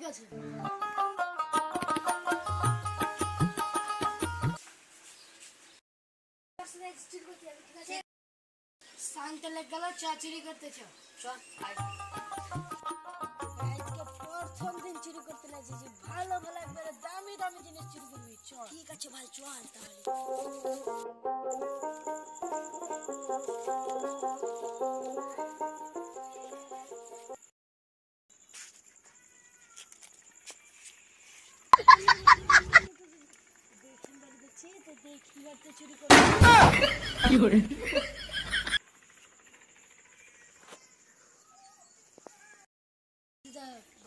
আছে। সাংটা লেগ গেল চা চুরি করতে চল। প্রথম দিন চুরি করতে লাগছে, ভালো ভালো একবারে দামি দামি জিনিস চুরি করবি। চল। ঠিক আছে ভাই, চল তাহলে। চুরি করে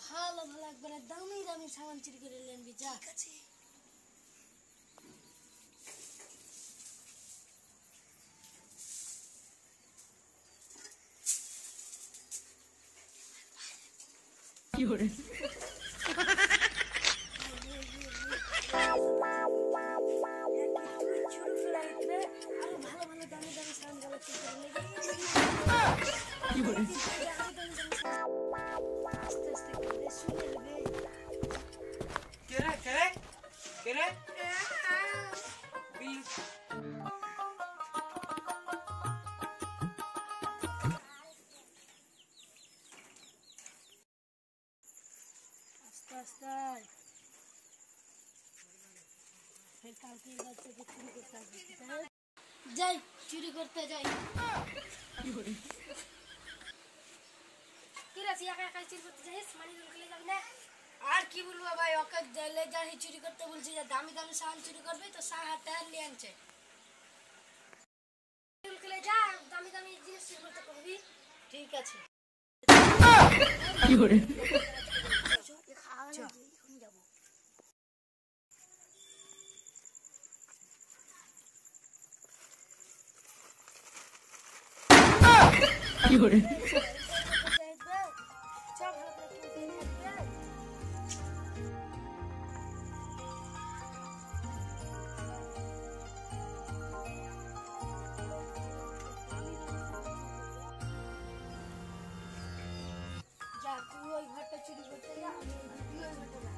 ভালো ভালো একবারে দামি দামি সামান চুরি করে নেবি। যা। কি করে যাই চুরি করতে যাই। আর কি বলবো ভাই, ওকে জেলে যাই চুরি করতে বলছি, যে দামি দামি সামান চুরি করবি তো 6000 নিয়ে আনছে। যা দামি দামি জিনিস চুরি করতে করবি। ঠিক আছে। কি করে কি করে যা তুই ওই ঘরটা চুরি করতে যা, আমি ওই ঘরটা যা।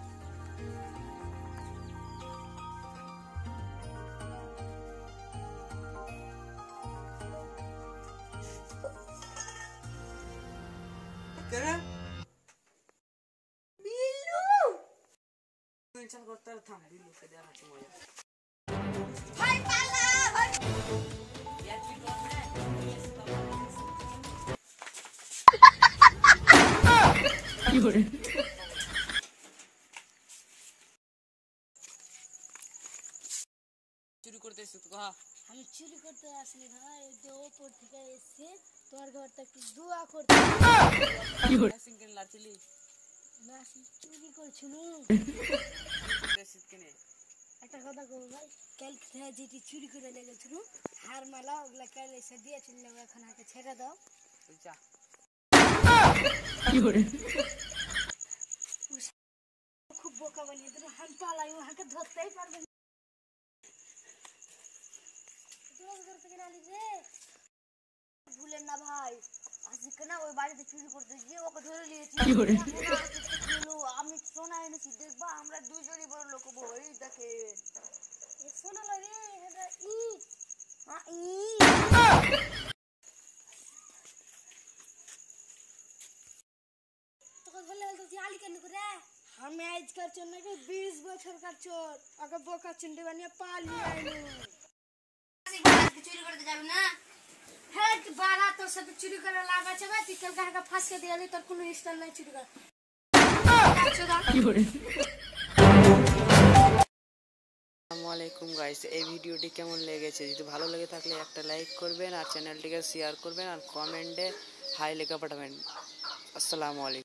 কি করে চুরি করতে এসে তো আমি চুরি করতে আসিনি ভাই, যে ওপর থেকে এসে তোমার ঘরটা একটু দোয়া করতে। কি করে সিঙ্গেল লাচলি না চুরি করছিল। একটা কথা কব ভাই, কাল যেটি চুরি করে লেগেছিল হার মালা ওগুলা কাল এসে দিয়েছিল, এখন হাতে ছেড়ে দাও। যা কি করে খুব বোকা বানিয়ে দিল, হাম পালাই ওকে ধরতেই পারবে না। ভুলেন না ভাই, আজকে না ওই বাড়িতে চুরি করতে গিয়ে ওকে ধরে নিয়েছি। আমি সোনা এনেছি, দেখবা আমরা দুজনই বড় লোক হবো। এই দেখে সোনা লাগে তোকে ধরলে তুই আলি কেন করে? আমি আজকাল চোর নাকি 20 বছর কার চোর, ওকে বোকা চিন্ডে বানিয়ে পালিয়ে আইলো। চুরি করতে যাবি না? হ্যাঁ বাড়া, তোর সাথে চুরি করে লাভ আছে ভাই? তুই কালকে হাঁকা ফাঁসকে দিয়ে তোর কোনো স্টাইল নাই চুরি কর। আসসালামু আলাইকুম গাইস, এই ভিডিওটি কেমন লেগেছে? যদি ভালো লেগে থাকলে একটা লাইক করবেন আর চ্যানেলটিকে শেয়ার করবেন আর কমেন্টে হাই লেখা পাঠাবেন। আসসালামু আলাইকুম।